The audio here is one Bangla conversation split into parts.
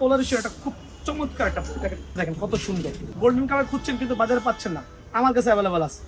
পোলারিশের একটা খুব চমৎকার একটা দেখেন কত সুন্দর গোল্ডেন কালার খুঁজছেন কিন্তু বাজারে পাচ্ছেন না, আমার কাছে অ্যাভেলেবল আছে,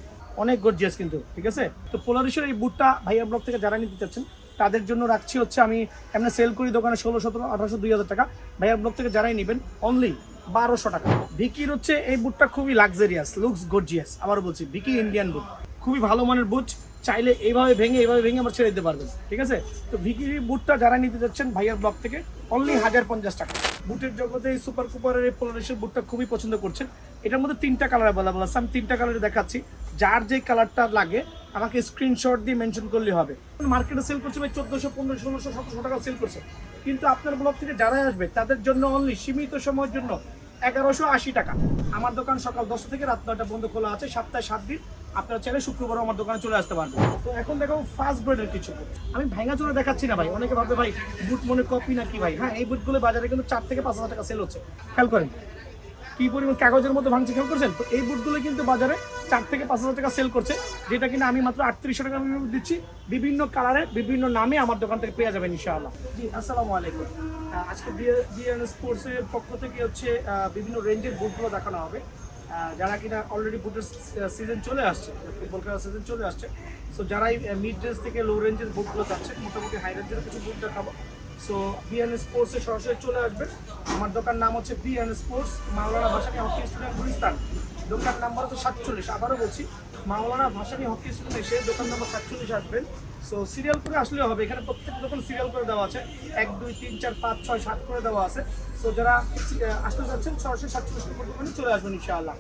অনেক গর্জিয়াস কিন্তু, ঠিক আছে। তো পোলারিশের এই বুটটা ভাইয়া ব্লগ থেকে যারা নিতে চাচ্ছেন তাদের জন্য রাখছি হচ্ছে, আমি এমনি সেল করি দোকানে 16, 17, 1800, 2000 টাকা। ভাইয়া ব্লগ থেকে যারাই নেবেন অনলি 1200 টাকা। ভিকির হচ্ছে এই বুটটা খুবই লাক্সারিয়াস, লুকস গর্জিয়াস। আবার বলছি ভিকি ইন্ডিয়ান বুট, খুবই ভালো মানের বুট, চাইলে এইভাবে ভেঙে আবার ছেড়ে দিতে পারবেন, ঠিক আছে। তো ভিকির বুটটা যারা নিতে যাচ্ছেন ভাইয়ার ব্লগ থেকে অনলি 1050 টাকা। বুটের জগতে এই সুপার কুপারের এই পোলারিশের বুটটা খুবই পছন্দ করছেন। এটার মধ্যে 3টা কালার অ্যাভেলেবল আছে, আমি 3টা কালারে দেখাচ্ছি। যার যে কালারটা লাগে আমাকে স্ক্রিনশট দিয়ে মেনশন করলে হবে। মার্কেটে সেল করছে ভাই 1400, 1500, 1600, 1700 টাকা সেল করছে, কিন্তু আপনার ব্লগ থেকে যারাই আসবে তাদের জন্য অনলি সীমিত সময়ের জন্য 1180 টাকা। আমার দোকান সকাল 10টা থেকে রাত 9টা পর্যন্ত খোলা আছে, সপ্তাহে 7 দিন। আপনারা চাইলে শুক্রবার আমার দোকানে চলে আসতে পারবেন। তো এখন দেখো ফার্স্ট ব্রেডের কিছু বুট, আমি ভাঙা চলে দেখাচ্ছি না ভাই, অনেকে ভাববে ভাই বুট মনে কপি নাকি ভাই। হ্যাঁ, এই বুটগুলো বাজারে কিন্তু 4 থেকে 5000 টাকা সেল হচ্ছে, খেয়াল করেন কি পরিমাণ কাগজের মতো ভাঙছে, খেয়াল করছেন। তো এই বুটগুলো কিন্তু বাজারে 4 থেকে 5000 টাকা সেল করছে, যেটা কিনা আমি মাত্র 3800 টাকা দিচ্ছি। বিভিন্ন কালারে বিভিন্ন নামে আমার দোকান থেকে পেয়ে যাবেন ইনশাআল্লাহ। জি, আসসালামু আলাইকুম। আজকে বিএন স্পোর্টসের পক্ষ থেকে হচ্ছে বিভিন্ন রেঞ্জের বুটগুলো দেখানো হবে। যারা কিনা অলরেডি বুটের সিজন চলে আসছে, ফুটবল খেলার সিজন চলে আসছে, সো যারাই মিড রেঞ্জ থেকে লো রেঞ্জের বুটগুলো চাচ্ছে, মোটামুটি হাই রেঞ্জের কিছু বুট দেখাবো। সো বিএন স্পোর্টসে সরাসরি চলে আসবেন। আমার দোকান নাম হচ্ছে বিএন স্পোর্টস, মাওলানা ভাসানী হকি স্টেডিয়াম, গুলিস্তান। দোকান নাম্বার হচ্ছে 47। আবারও বলছি, মাওলানা ভাসানী হকি স্টেডিয়াম এসে দোকান নাম্বার 47 আসবেন। সো সিরিয়াল করে আসলেও হবে, এখানে প্রত্যেকটা দোকান সিরিয়াল করে দেওয়া আছে, 1, 2, 3, 4, 5, 6, 7 করে দেওয়া আছে। সো যারা আসতে চাচ্ছেন সরাসরি 47 নম্বর দোকানে চলে আসবেন ইনশাআল্লাহ।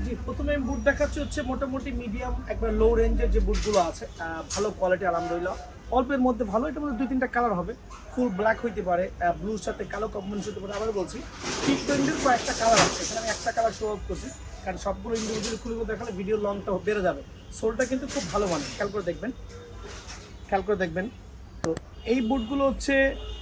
জি, প্রথমে আমি বুট দেখাচ্ছি হচ্ছে মোটামুটি মিডিয়াম একবার লো রেঞ্জের যে বুটগুলো আছে, ভালো কোয়ালিটি আলহামদুলিল্লাহ, অল্পের মধ্যে ভালো। এটার মধ্যে 2-3টা কালার হবে, ফুল ব্ল্যাক হইতে পারে, ব্লুর সাথে কালো কম্বিনেশন হতে পারে। আবার বলছি ঠিক রেঞ্জের কয়েকটা কালার আছে, এখানে আমি একটা কালার শো অফ করছি, কারণ সবগুলো ইন্ডিভিজুয়ালি খুলে দেখালে ভিডিও লংটা বেড়ে যাবে। সোলটা কিন্তু খুব ভালো মানে, খেয়াল করে দেখবেন। তো এই বুটগুলো হচ্ছে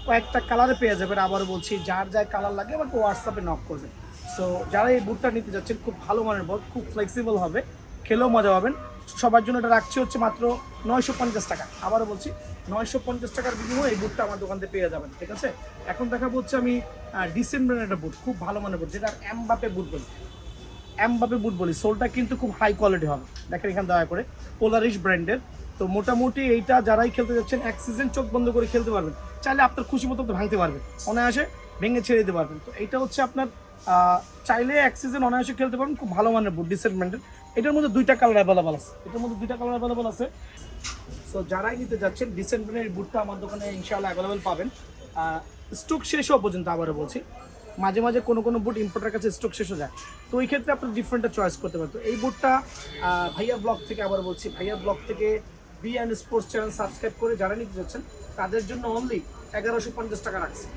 কয়েকটা কালারে পেয়ে যাবেন। আবারও বলছি, যার যার কালার লাগে আমাকে হোয়াটসঅ্যাপে নক করবেন। সো যারা এই বুটটা নিতে যাচ্ছেন, খুব ভালো মানের বুট, খুব ফ্লেক্সিবল হবে, খেলেও মজা পাবেন। সবার জন্য এটা রাখছি হচ্ছে মাত্র 950 টাকা। আবারও বলছি 950 টাকার বিনিময়ে এই বুটটা আমার দোকান থেকে পেয়ে যাবেন, ঠিক আছে। এখন দেখাবো হচ্ছে আমি ডিসেম্বরের একটা বুট, খুব ভালো মানের বুট, যেটা এমবাপে বুট বলি। সোলটা কিন্তু খুব হাই কোয়ালিটি হবে, দেখেন এখানে দয়া করে, পোলারিশ ব্র্যান্ডের। তো মোটামুটি এইটা যারাই খেলতে যাচ্ছেন এক সিজন চোখ বন্ধ করে খেলতে পারবেন, চাইলে আপনার খুশি মতো ভাঙতে পারবেন, অনায়াসে ভেঙে ছেড়ে দিতে পারবেন। তো এইটা হচ্ছে আপনার চাইলে এক সিজন অনায়াসে খেলতে পারবেন, খুব ভালো মানের বুট, ডিসেন্ট ব্র্যান্ডের। এটার মধ্যে 2টা কালার অ্যাভেলেবল আছে, সো যারাই নিতে যাচ্ছেন ডিসেন্ট ব্র্যান্ডের বুটটা আমার দোকানে ইনশাআল্লাহ অ্যাভেলেবল পাবেন, স্টক শেষ হওয়া পর্যন্ত। আবারও বলছি, মাঝে মাঝে কোনো বুট ইম্পোর্টার কাছে স্টক শেষ হয়ে যায়, তো ওই ক্ষেত্রে আপনি ডিফারেন্টটা চয়েস করতে পারেন। তো এই বুটটা ভাইয়া ব্লগ থেকে, আবার বলছি ভাইয়া ব্লগ থেকে বিএন স্পোর্টস চ্যানেল সাবস্ক্রাইব করে যারা নিতে যাচ্ছেন তাদের জন্য অনলি 1150 টাকা রাখছি।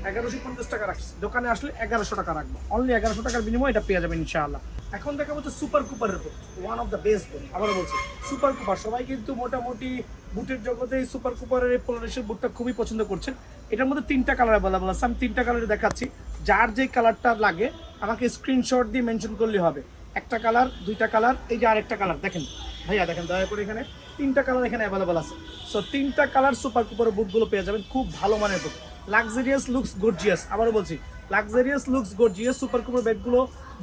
1150 টাকা রাখছি, দোকানে আসলে 1100 টাকা রাখবো, অনলি 1100 টাকার বিনিময়ে এটা পেয়ে যাবেন ইনশাআল্লাহ। এখন দেখা হচ্ছে সুপার কুপারের boot, one of the best boot. আবারও বলছি সুপার কুপার, সবাই কিন্তু মোটামুটি বুটের জগতে এই সুপার কুপারের এই পোলারিশের বুটটা খুবই পছন্দ করছেন। এটার মধ্যে 3টা কালার অ্যাভেলেবল আছে, আমি 3টা কালারে দেখাচ্ছি। যার যে কালারটা লাগে আমাকে স্ক্রিনশট দিয়ে মেনশন করলে হবে। একটা কালার, 2টা কালার, এই যে আরেকটা কালার দেখেন ভাইয়া, দেখেন দয়া করে, এখানে 3টা কালার এখানে অ্যাভেলেবল আছে। সো 3টা কালার সুপার কুপারের বুটগুলো পেয়ে যাবেন, খুব ভালো মানের বুট, লাক্সারিয়াস লুকস গর্জিয়াস। আবারও বলছি luxurious looks gorgeous super Cooper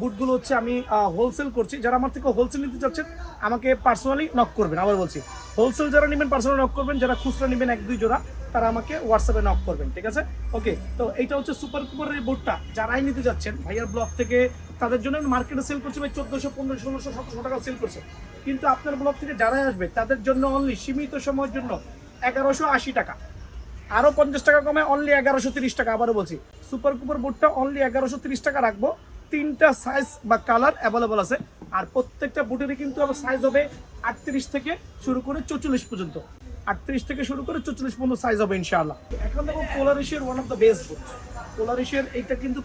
বুটগুলো হচ্ছে আমি হোলসেল করছি। যারা আমার থেকে হোলসেল নিতে চাচ্ছেন আমাকে পার্সোনালি নক করবেন। আবার বলছি হোলসেল যারা নেবেন পার্সোনালি নক করবেন, যারা খুচরা নেবেন 1-2 জোড়া তারা আমাকে হোয়াটসঅ্যাপে নক করবেন, ঠিক আছে। ওকে, তো এইটা হচ্ছে সুপার কুপারের এই বুটটা যারাই নিতে যাচ্ছেন ভাইয়ার ব্লগ থেকে তাদের জন্য মার্কেটে সেল করছে ভাই 1400, 1500, 1600, 1700 টাকা সেল করছে, কিন্তু আপনার ব্লগ থেকে যারাই আসবে তাদের জন্য অনলি সীমিত সময়ের জন্য 1180 টাকা, আরও 50 টাকা কমে অনলি 1130 টাকা। আবারও বলছি সুপার কুপার বুটটা অনলি 1130 টাকা রাখবো। 3টা সাইজ বা কালার অ্যাভেলেবল আছে, আর প্রত্যেকটা বুটেরই কিন্তু আবার সাইজ হবে 38 থেকে শুরু করে 44 পর্যন্ত, 38 থেকে শুরু করে 44 পর্যন্ত সাইজ হবে ইনশাআল্লাহ। এখন দেখো পোলারিশের ওয়ান অফ দ্য বেস্ট বুট, পোলারিশের এইটা কিন্তু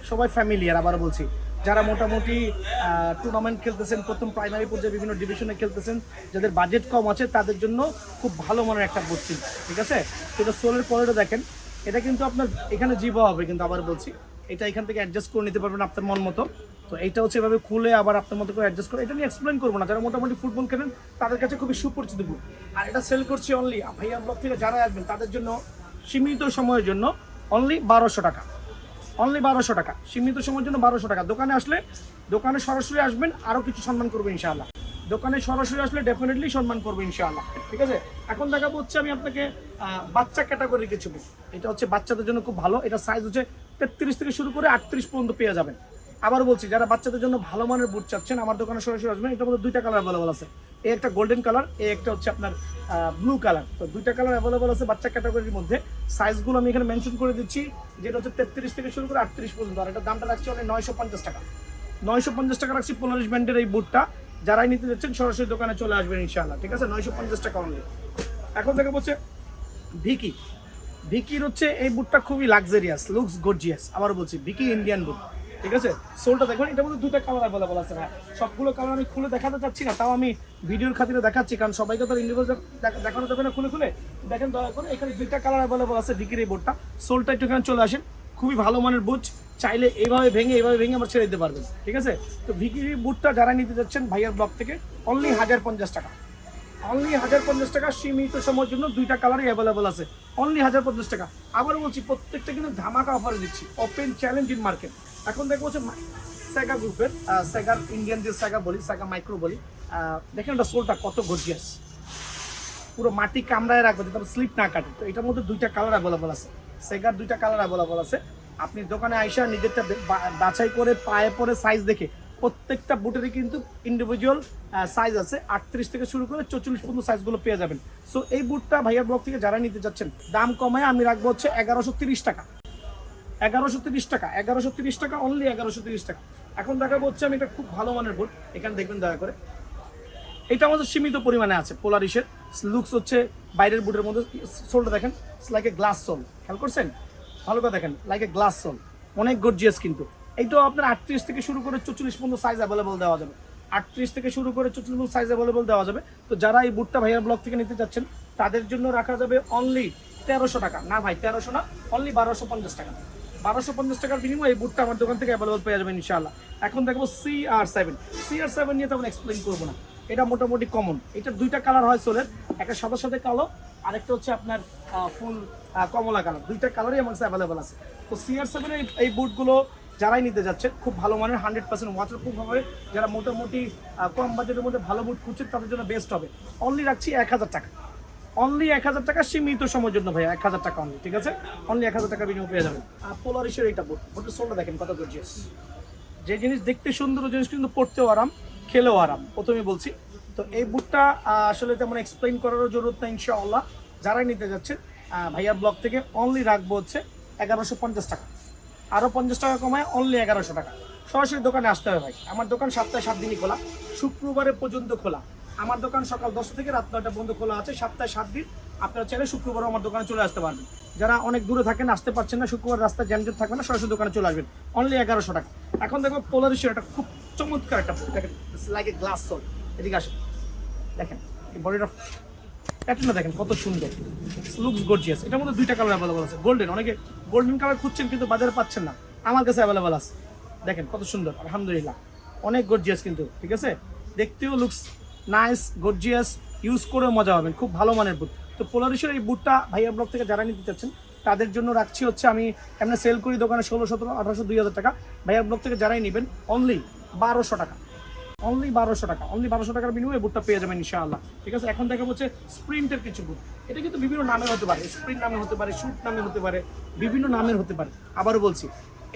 সবাই ফ্যামিলিয়ার। আবার বলছি যারা মোটামুটি টুর্নামেন্ট খেলতেছেন, প্রথম প্রাইমারি পর্যায়ে বিভিন্ন ডিভিশনে খেলতেছেন, যাদের বাজেট কম আছে তাদের জন্য খুব ভালো মানের একটা বুট, ঠিক আছে। সেটা সোলের কোয়ালিটি দেখেন, এটা কিন্তু আপনার এখানে জিবা হবে, কিন্তু আবার বলছি এটা এখান থেকে অ্যাডজাস্ট করে নিতে পারবেন আপনার মন মতো। তো এইটা হচ্ছে এভাবে খুলে আবার আপনার মতো করে অ্যাডজাস্ট করে, এটা নিয়ে এক্সপ্লেন করবো না, যারা মোটামুটি ফুটবল কেনেন তাদের কাছে খুবই সুপরিচিত বুট। আর এটা সেল করছি অনলি ভাইয়া ব্লগ থেকে যারা আসবেন তাদের জন্য সীমিত সময়ের জন্য অনলি 1200 টাকা, অনলি 1200 টাকা, সীমিত সময়ের জন্য 1200 টাকা। দোকানে আসলে, দোকানে সরাসরি আসবেন, আরও কিছু সম্মান করবো ইনশাআল্লাহ। দোকানে সরাসরি আসলে ডেফিনেটলি সম্মান করবো ইনশাআল্লাহ, ঠিক আছে। এখন দেখাবো হচ্ছে আমি আপনাকে বাচ্চা ক্যাটাগরি কিছু বুট। এটা হচ্ছে বাচ্চাদের জন্য খুব ভালো, এটা সাইজ হচ্ছে 33 থেকে শুরু করে 38 পর্যন্ত পেয়ে যাবেন। আবার বলছি, যারা বাচ্চাদের জন্য ভালো মানের বুট চাচ্ছেন আমার দোকানে সরাসরি আসবেন। এটার মধ্যে দুইটা কালার অ্যাভেলেবল আছে, এই একটা গোল্ডেন কালার, এই একটা হচ্ছে আপনার ব্লু কালার। তো দুইটা কালার অ্যাভেলেবল আছে বাচ্চা ক্যাটাগরির মধ্যে। সাইজগুলো আমি এখানে মেনশন করে দিচ্ছি, যেটা হচ্ছে 33 থেকে শুরু করে 38 পর্যন্ত। আর এটার দামটা রাখছি অনেক 950 টাকা, 950 টাকা রাখছি পোলারিশ ব্র্যান্ডের এই বুটটা। যারাই নিতে যাচ্ছেন সরাসরি দোকানে চলে আসবেন ইনশাআল্লাহ, ঠিক আছে। 950 টাকা অনলি। এখন থেকে বলছে ভিকি, ভিকির হচ্ছে এই বুটটা খুবই লাক্সারিয়াস, লুকস গর্জিয়াস। আবার বলছি ভিকি ইন্ডিয়ান বুট, ঠিক আছে। সোলটা দেখুন, এটার মধ্যে দুইটা কালার অ্যাভেলেবল আছে। হ্যাঁ, সবগুলো কালার আমি খুলে দেখাতে চাচ্ছি না, তাও আমি ভিডিওর খাতিরে দেখাচ্ছি, কারণ সবাইকে তো ইন্ডিভিজুয়াল দেখানো যাবে না খুলে খুলে। দেখেন দয়া করে, এখানে দুইটা কালার অ্যাভেলেবল আছে ভিকির এই বুটটা। সোলটা একটু এখানে চলে আসেন, খুবই ভালো মানের বুট, চাইলে এইভাবে ভেঙে আবার ছেড়ে দিতে পারবেন, ঠিক আছে। তো ভিকির বুটটা যারা নিতে যাচ্ছেন ভাইয়ার ব্লগ থেকে অনলি 1050 টাকা, অনলি 1050 টাকা, সীমিত সময়ের জন্য দুইটা কালারই অ্যাভেলেবল আছে, অনলি 1050 টাকা। আবার বলছি প্রত্যেকটা কিন্তু ধামাকা অফারে দিচ্ছি, ওপেন চ্যালেঞ্জ ইন মার্কেট। এখন দেখবো হচ্ছে সেগা গ্রুপের, সেগার ইন্ডিয়ান যে সেগা বলি, সেগা মাইক্রো বলি, দেখেন এটা সোলটা কত গর্জিয়াস, পুরো মাটি কামড়ায় রাখবে যাতে স্লিপ না কাটে। তো এটার মধ্যে দুইটা কালার অ্যাভেলেবল আছে, সেগার দুইটা কালার অ্যাভেলেবল আছে। আপনি দোকানে আইসা নিজেরটা বাছাই করে পায়ে পরে সাইজ দেখে, প্রত্যেকটা বুটেরই কিন্তু ইন্ডিভিজুয়াল সাইজ আছে, 38 থেকে শুরু করে 44 পর্যন্ত সাইজগুলো পেয়ে যাবেন। সো এই বুটটা ভাইয়ার ব্লগ থেকে যারা নিতে যাচ্ছেন দাম কমায় আমি রাখবো হচ্ছে 1130 টাকা, 1130 টাকা, 1130 টাকা, অনলি 1130 টাকা। এখন দেখাবো হচ্ছে আমি একটা খুব ভালো মানের বুট, এখানে দেখবেন দয়া করে। এটা আমাদের সীমিত পরিমাণে আছে পোলারিশের, লুকস হচ্ছে বাইরের বুটের মধ্যে। সোলটা দেখেন, লাইক এ গ্লাস সোল, খেয়াল করছেন ভালো করে দেখেন, লাইক এ গ্লাস সোল, অনেক গর্জিয়াস কিন্তু। এইটাও আপনার 38 থেকে শুরু করে 44 পর্যন্ত সাইজ অ্যাভেলেবল দেওয়া যাবে, 38 থেকে শুরু করে 44 পর্যন্ত সাইজ অ্যাভেলেবল দেওয়া যাবে। তো যারা এই বুটটা ভাইয়ার ব্লগ থেকে নিতে চাচ্ছেন তাদের জন্য রাখা যাবে অনলি 1300 টাকা, না ভাই 1300 না, অনলি 1250 টাকা, 1250 টাকার বিনিময়ে এই বুটটা আমার দোকান থেকে অ্যাভেলেবল পেয়ে যাবেন ইনশাআল্লাহ। এখন দেখবো CR7, CR7 নিয়ে তেমন এক্সপ্লেন করবো না, এটা মোটামুটি কমন। এটা দুইটা কালার হয় সোলের, একটা সাদা সাথে কালো, আরেকটা হচ্ছে আপনার ফুল কমলা কালার, দুইটা কালারই আমার কাছে অ্যাভেলেবল আছে। তো CR7 এই বুটগুলো যারাই নিতে যাচ্ছে খুব ভালো মানের, 100% ওয়াটারপ্রুফ হবে। যারা মোটামুটি কম বাজেটের মধ্যে ভালো বুট খুঁজছে তাদের জন্য বেস্ট হবে। অনলি রাখছি 1000 টাকা, অনলি 1000 টাকা, সীমিত সময়ের জন্য ভাই 1000 টাকা অনলি, ঠিক আছে। অনলি 1000 টাকা বিনিয়োগ পেয়ে যাবেন। আর পোলারিশের এইটা বুট, বুটের সোলটা দেখেন কত গর্জিয়াস, যে জিনিস দেখতে সুন্দর ওই জিনিস কিন্তু পড়তেও আরাম, খেলেও আরাম, প্রথমে বলছি। তো এই বুটটা আসলে তেমন এক্সপ্লেইন করারও জরুরত নেই ইনশাআল্লাহ। যারাই নিতে যাচ্ছেন ভাইয়ার ব্লগ থেকে অনলি রাখবো হচ্ছে 1150 টাকা, আরও 50 টাকা কমায় অনলি 1100 টাকা। সরাসরি দোকানে আসতে হবে ভাই, আমার দোকান সপ্তাহে 7 দিনই খোলা, শুক্রবারে পর্যন্ত খোলা। আমার দোকান সকাল 10টা থেকে রাত 9টা পর্যন্ত খোলা আছে, সপ্তাহে 7 দিন। আপনারা চাইলে শুক্রবারও আমার দোকানে চলে আসতে পারবেন। যারা অনেক দূরে থাকেন, আসতে পারছেন না, শুক্রবার রাস্তায় জ্যামজট থাকবে না, সরাসরি দোকানে চলে আসবেন, অনলি 1100 টাকা। এখন দেখো পোলারিশের একটা খুব চমৎকার একটা বুট, দেখেন লাইক এ গ্লাস সোল। এদিকে আসেন, দেখেন এই বডিটা প্যাটার্নটা দেখেন কত সুন্দর, লুকস গর্জিয়াস। এটার মধ্যে দুইটা কালার অ্যাভেলেবল আছে, গোল্ডেন, অনেকে গোল্ডেন কালার খুঁজছেন কিন্তু বাজারে পাচ্ছেন না, আমার কাছে অ্যাভেলেবল আছে। দেখেন কত সুন্দর, আলহামদুলিল্লাহ, অনেক গর্জিয়াস কিন্তু, ঠিক আছে। দেখতেও লুকস নাইস, গর্জিয়াস, ইউজ করেও মজা পাবেন, খুব ভালো মানের বুট। তো পোলারিশের এই বুটটা ভাইয়া ব্লগ থেকে যারা নিতে চাচ্ছেন তাদের জন্য রাখছি হচ্ছে, আমি এমনি সেল করি দোকানে 1600, 1700, 1800, 2000 টাকা। ভাইয়া ব্লগ থেকে যারাই নেবেন অনলি 1200 টাকা, অনলি 1200 টাকা, অনলি 1200 টাকার বিনিময়ে বুটটা পেয়ে যাবেন ইনশাআল্লাহ, ঠিক আছে। এখন দেখা হচ্ছে স্প্রিন্টের কিছু বুট, এটা কিন্তু বিভিন্ন নামের হতে পারে, স্প্রিন্ট নামে হতে পারে, শুট নামে হতে পারে, বিভিন্ন নামের হতে পারে। আবারও বলছি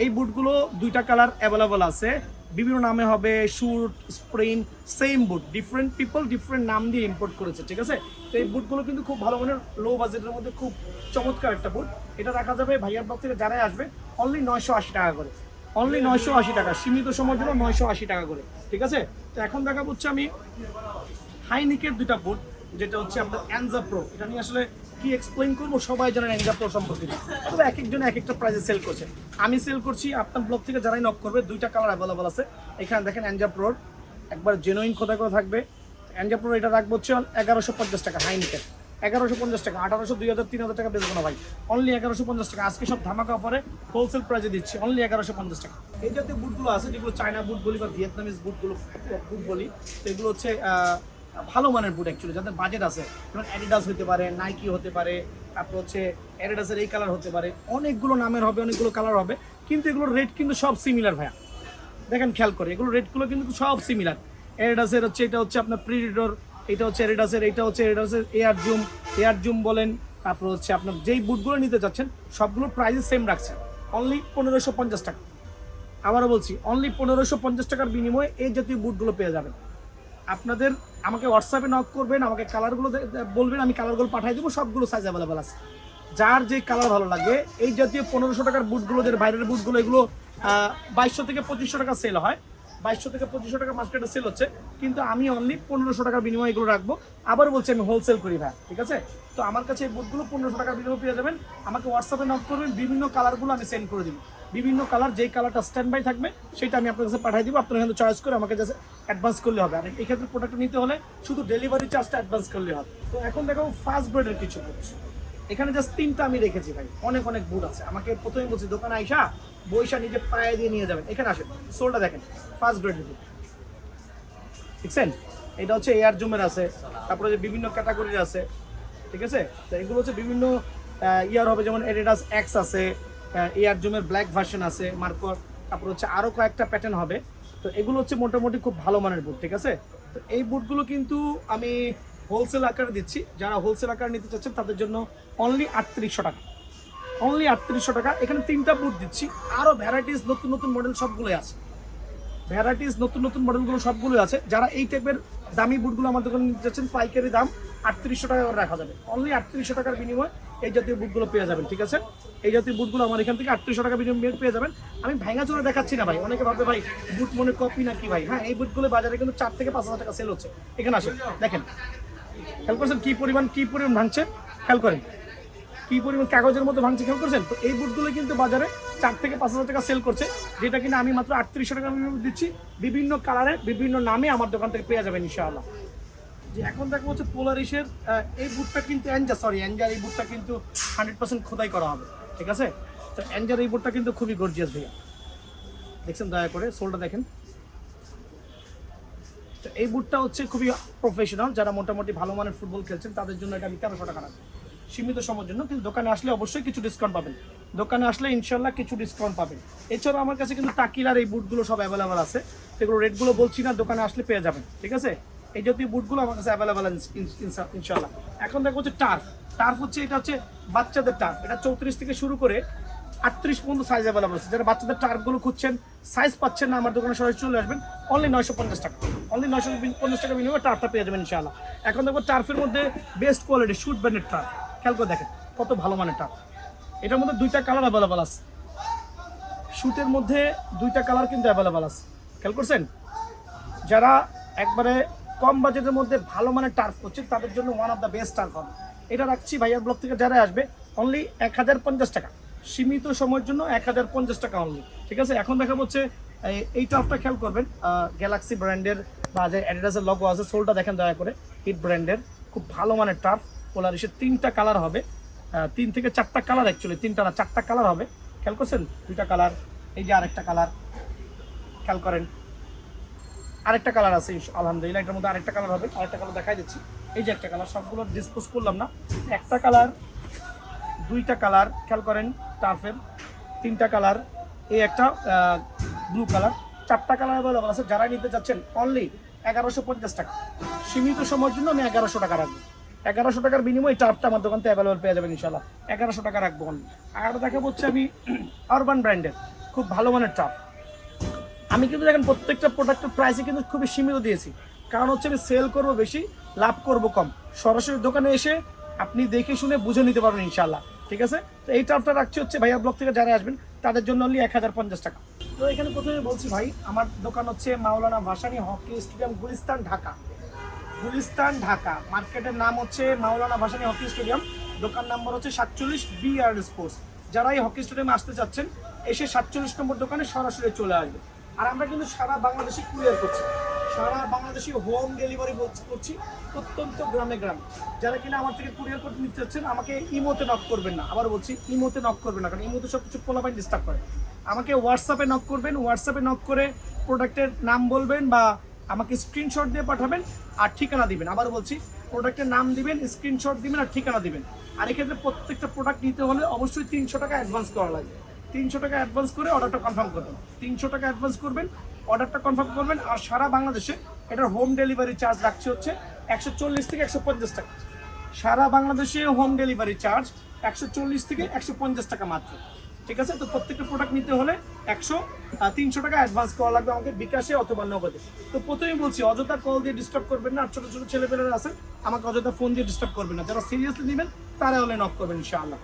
এই বুটগুলো দুইটা কালার অ্যাভেলেবল আছে, বিভিন্ন নামে হবে, শুট, স্প্রিন্ট, সেম বুট, ডিফারেন্ট পিপল ডিফারেন্ট নাম দিয়ে ইম্পোর্ট করেছে, ঠিক আছে। তো এই বুটগুলো কিন্তু খুব ভালো মানের, লো বাজেটের মধ্যে খুব চমৎকার একটা বুট। এটা রাখা যাবে ভাইয়ার ব্লগ থেকে যারাই আসবে অনলি 980 টাকা করে, অনলি 980 টাকা, সীমিত সময়ের জন্য 980 টাকা করে, ঠিক আছে। তো এখন দেখা হচ্ছে আমি হাইনিকের দুইটা বুট, যেটা হচ্ছে আপনার অ্যানজা প্রো। এটা নিয়ে আসলে কি এক্সপ্লেইন করবো, সবাই জানেন অ্যানজা প্রো সম্পর্কে, তবে এক একজন এক একটা প্রাইসে সেল করছে। আমি সেল করছি, আপনার ব্লগ থেকে যারাই নক করবে দুইটা কালার অ্যাভেলেবল আছে। এখানে দেখেন অ্যানজা প্রোর একবার জেনুইন খোদা করে থাকবে। অ্যানজা প্রো এটা রাখবো হচ্ছে 1150 টাকা, হাইনিকের 1150 টাকা, 1800, 2000, 3000 টাকা বেচবো না ভাই, অনলি 1150 টাকা। আজকে সব ধামাকা অফারে হোলসেল প্রাইসে দিচ্ছি, অনলি 1150 টাকা। এই জাতীয় বুটগুলো আছে যেগুলো চায়না বুট বলি বা ভিয়েতনামিজ বুট বলি, তো এগুলো হচ্ছে ভালো মানের বুট অ্যাকচুয়ালি, যাদের বাজেট আছে, যেমন অ্যাডিডাস হতে পারে, নাইকি হতে পারে, তারপর হচ্ছে অ্যাডিডাসের এই কালার হতে পারে, অনেকগুলো নামের হবে, অনেকগুলো কালার হবে, কিন্তু এগুলোর রেট কিন্তু সব সিমিলার ভাইয়া। দেখেন খেয়াল করে, এগুলো রেটগুলো কিন্তু সব সিমিলার। অ্যাডিডাসের হচ্ছে এটা হচ্ছে আপনার প্রিডেটর, এটা হচ্ছে অ্যাডিডাসের, এটা হচ্ছে অ্যাডিডাসের এয়ার জুম বলেন, তারপর হচ্ছে আপনার যেই বুটগুলো নিতে চাচ্ছেন সবগুলোর প্রাইস সেম রাখছে, অনলি 1550 টাকা। আবারও বলছি, অনলি 1550 টাকার বিনিময়ে এই জাতীয় বুটগুলো পেয়ে যাবেন। আপনাদের আমাকে হোয়াটসঅ্যাপে নক করবেন, আমাকে কালারগুলো বলবেন, আমি কালারগুলো পাঠিয়ে দেবো, সবগুলো সাইজ অ্যাভেলেবেল আছে। যার যে কালার ভালো লাগে, এই জাতীয় 1500 টাকার বুটগুলো, যে বাইরের বুটগুলো, এগুলো 2200 থেকে 2500 টাকা সেল হয়, 2200 থেকে 2500 টাকা মার্কেটে সেল হচ্ছে, কিন্তু আমি অনলি 1500 টাকার বিনিময়ে এগুলো রাখবো। আবার বলছি আমি হোলসেল করি ভাই, ঠিক আছে? তো আমার কাছে এই বুটগুলো 1500 টাকার বিনিময়ে পেয়ে যাবেন। আমাকে হোয়াটসঅ্যাপে নক করবেন, বিভিন্ন কালারগুলো আমি সেন্ড করে দিব, বিভিন্ন কালার, যেই কালারটা স্ট্যান্ড বাই থাকবে সেটা আমি আপনার কাছে পাঠিয়ে দিব। আপনার এখানে চয়েস করে আমাকে জাস্ট অ্যাডভান্স করলে হবে। আর এই ক্ষেত্রে প্রোডাক্ট নিতে হলে শুধু ডেলিভারি চার্জটা অ্যাডভান্স করলে হবে। তো এখন দেখো ফার্স্ট ব্রেডের কিছু বুট, এখানে জাস্ট 3টা আমি রেখেছি ভাই, অনেক অনেক বুট আছে। আমাকে প্রথমে বলছি দোকানে আইসা বইসা নিজে পায়ে দিয়ে নিয়ে যাবেন, এখানে আসেন, সোলটা দেখেন, ফার্স্ট ব্রেডের বুট দেখছেন, এটা হচ্ছে এয়ার জুমের আছে, তারপরে যে বিভিন্ন ক্যাটাগরির আছে, ঠিক আছে? তো এগুলো হচ্ছে বিভিন্ন ইয়ার হবে, যেমন অ্যাডিডাস এক্স আছে, এয়ার জুমের ব্ল্যাক ভার্সন আছে মার্কর, তারপর হচ্ছে আরও কয়েকটা প্যাটার্ন হবে। তো এগুলো হচ্ছে মোটামুটি খুব ভালো মানের বুট, ঠিক আছে? তো এই বুটগুলো কিন্তু আমি হোলসেল আকারে দিচ্ছি, যারা হোলসেল আকারে নিতে চাচ্ছেন তাদের জন্য অনলি 3800 টাকা, অনলি 3800 টাকা। এখানে 3টা বুট দিচ্ছি, আরও ভ্যারাইটিস নতুন নতুন মডেল সবগুলোই আছে, ভ্যারাইটিস নতুন নতুন মডেলগুলো সবগুলোই আছে। যারা এই টাইপের দামি বুটগুলো আমার দোকানে নিতে চাচ্ছেন, পাইকারি দাম 3800 টাকা করে রাখা যাবে, অনলি 3800 টাকার বিনিময়ে এই জাতীয় বুটগুলো পেয়ে যাবেন, ঠিক আছে? এই জাতীয় বুটগুলো আমার এখান থেকে 3800 টাকা বিনিময়ে পেয়ে যাবেন। আমি ভাঙা চোরা দেখাচ্ছি না ভাই, অনেকে ভাববে ভাই বুট মনে কপি নাকি ভাই। হ্যাঁ, এই বুটগুলো বাজারে কিন্তু 4 থেকে 5000 টাকা সেল হচ্ছে। এখানে আসেন, দেখেন, খেয়াল করছেন কি পরিমাণ ভাঙছে, খেয়াল করেন কি পরিমাণ কাগজের মতো ভাঙছে, খেয়াল করছেন? তো এই বুটগুলো কিন্তু বাজারে 4 থেকে 5000 টাকা সেল করছে, যেটা কিনা আমি মাত্র 3800 টাকা দিচ্ছি। বিভিন্ন কালারে, বিভিন্ন নামে আমার দোকান থেকে পেয়ে যাবেন ইনশাআল্লাহ। যে এখন দেখা হচ্ছে পোলারিসের এই বুটটা কিন্তু এনজার এই বুটটা কিন্তু 100% খোদাই করা হবে, ঠিক আছে? তো এনজার এই বুটটা কিন্তু খুবই গর্জিয়াস ভাইয়া, দেখছেন, দয়া করে সোলটা দেখেন। তো এই বুটটা হচ্ছে খুবই প্রফেশনাল, যারা মোটামুটি ভালো মানের ফুটবল খেলছেন তাদের জন্য এটা আমি 1300 টাকা রাখবো সীমিত সময়ের জন্য। কিন্তু দোকানে আসলে অবশ্যই কিছু ডিসকাউন্ট পাবেন, দোকানে আসলে ইনশাল্লাহ কিছু ডিসকাউন্ট পাবেন। এছাড়াও আমার কাছে কিন্তু তাকিলার এই বুটগুলো সব অ্যাভেলেবেল আছে, সেগুলো রেটগুলো বলছি না, দোকানে আসলে পেয়ে যাবেন, ঠিক আছে? এই জাতীয় বুটগুলো আমার কাছে অ্যাভেলেবেল ইনশাল্লাহ। এখন দেখো হচ্ছে টার্ফ হচ্ছে, এটা হচ্ছে বাচ্চাদের টার্ফ, এটা 34 থেকে শুরু করে 38 পর্যন্ত সাইজ অ্যাভেলেবল আছে। যারা বাচ্চাদের টার্ফগুলো খুঁজছেন, সাইজ পাচ্ছেন না, আমার দোকানে সরাসরি চলে আসবেন, অনলি 950 টাকা, অনলি 950 টাকা বিনিময়ে টার্ফটা পেয়ে যাবেন ইনশাআল্লাহ। এখন দেখো টার্ফের মধ্যে বেস্ট কোয়ালিটি শুট ব্র্যান্ডের টার্ফ, খেয়াল করে দেখেন কত ভালো মানের টার্ফ। এটার মধ্যে 2টা কালার অ্যাভেলেবেল আছে, শুটের মধ্যে 2টা কালার কিন্তু অ্যাভেলেবেল আছে, খেয়াল করছেন? যারা একবারে কম বাজেটের মধ্যে ভালো মানের টার্ফ করছেন তাদের জন্য one of the best turf হবে। এটা রাখছি ভাইয়ার ব্লক থেকে যারা আসবে অনলি 1050 টাকা, সীমিত সময়ের জন্য 1050 টাকা অনলি, ঠিক আছে? এখন দেখা হচ্ছে এই টার্ফটা, খেয়াল করবেন, গ্যালাক্সি ব্র্যান্ডের বা যে অ্যাডিডাসের লোগো আছে, সোলটা দেখেন দয়া করে, হিট ব্র্যান্ডের খুব ভালো মানের টার্ফ। পোলারিসের 3টা কালার হবে, 3 থেকে 4টা কালার, অ্যাকচুয়ালি 3টা না 4টা কালার হবে, খেয়াল করছেন? 2টা কালার, এই যে আরেকটা কালার, খেয়াল করেন আরেকটা কালার আছে আলহামদুলিল্লাহ, এটার মধ্যে আরেকটা কালার হবে, আরেকটা কালার দেখাই দিচ্ছি। এই যে একটা কালার, সবগুলো ডিসপোজ করলাম না, একটা কালার, 2টা কালার, খেয়াল করেন টার্ফের, 3টা কালার, এই একটা ব্লু কালার, 4টা কালার অ্যাভেলেবল আছে। যারা নিতে চাচ্ছেন অনলি 1150 টাকা, সীমিত সময়ের জন্য আমি 1100 টাকা রাখবো, 1100 টাকার বিনিময়ে টার্ফটা আমার দোকান থেকে অ্যাভেলেবল পেয়ে যাবেন ইনশাল্লাহ, 1100 টাকা রাখবো অনলি। আর দেখাবো হচ্ছে আমি আরবান ব্র্যান্ডের খুব ভালো মানের টার্ফ। আমি কিন্তু দেখেন প্রত্যেকটা প্রোডাক্টের প্রাইসে কিন্তু খুবই সীমিত দিয়েছি, কারণ হচ্ছে আমি সেল করবো বেশি, লাভ করবো কম। সরাসরি দোকানে এসে আপনি দেখে শুনে বুঝে নিতে পারবেন ইনশাল্লাহ, ঠিক আছে? তো এই টার্ফটা রাখছি হচ্ছে ভাইয়া ব্লক থেকে যারা আসবেন তাদের জন্য অনলি 1050 টাকা। তো এখানে প্রথমে বলছি ভাই, আমার দোকান হচ্ছে মাওলানা ভাসানী হকি স্টেডিয়াম, গুলিস্তান, ঢাকা। গুলিস্তান, ঢাকা, মার্কেটের নাম হচ্ছে মাওলানা ভাসানী হকি স্টেডিয়াম, দোকান নাম্বার হচ্ছে 47 BR স্পোর্টস। যারা এই হকি স্টেডিয়ামে আসতে চাচ্ছেন এসে 47 নম্বর দোকানে সরাসরি চলে আসবে। আর আমরা কিন্তু সারা বাংলাদেশে কুরিয়ার করছি, সারা বাংলাদেশে হোম ডেলিভারি করছি, প্রত্যন্ত গ্রামে গ্রাম। যারা কিনা আমার থেকে কুরিয়ার করতে নিতে চাচ্ছেন আমাকে ইমোতে নক করবেন না, আবার বলছি ইমোতে নক করবেন না, কারণ ইমোতে সব কিছু পোলাপাইন ডিস্টার্ব করে। আমাকে হোয়াটসঅ্যাপে নক করবেন, হোয়াটসঅ্যাপে নক করে প্রোডাক্টের নাম বলবেন বা আমাকে স্ক্রিনশট দিয়ে পাঠাবেন আর ঠিকানা দিবেন। আবার বলছি প্রোডাক্টের নাম দিবেন, স্ক্রিনশট দিবেন আর ঠিকানা দিবেন। আর এক্ষেত্রে প্রত্যেকটা প্রোডাক্ট নিতে হলে অবশ্যই 300 টাকা অ্যাডভান্স করা লাগবে। 300 টাকা অ্যাডভান্স করে অর্ডারটা কনফার্ম করবেন। 300 টাকা অ্যাডভান্স করবেন, অর্ডারটা কনফার্ম করবেন। আর সারা বাংলাদেশে এটার হোম ডেলিভারি চার্জ রাখছে হচ্ছে 140 থেকে 150 টাকা। সারা বাংলাদেশে হোম ডেলিভারি চার্জ 140 থেকে 150 টাকা মাত্র। ঠিক আছে, তো প্রত্যেকটা প্রোডাক্ট নিতে হলে 300 টাকা অ্যাডভান্স করা লাগবে আমাকে বিকাশে অথবা নগদে। তো প্রথমেই বলছি অযথা কল দিয়ে ডিস্টার্ব করবেন না। আর ছোটো ছোটো ছেলেপেলেরা আছেন আমাকে অযথা ফোন দিয়ে ডিস্টার্ব করবেন না। যারা সিরিয়াসলি নেবেন তারা হলে নক করবেন ইনশাআল্লাহ।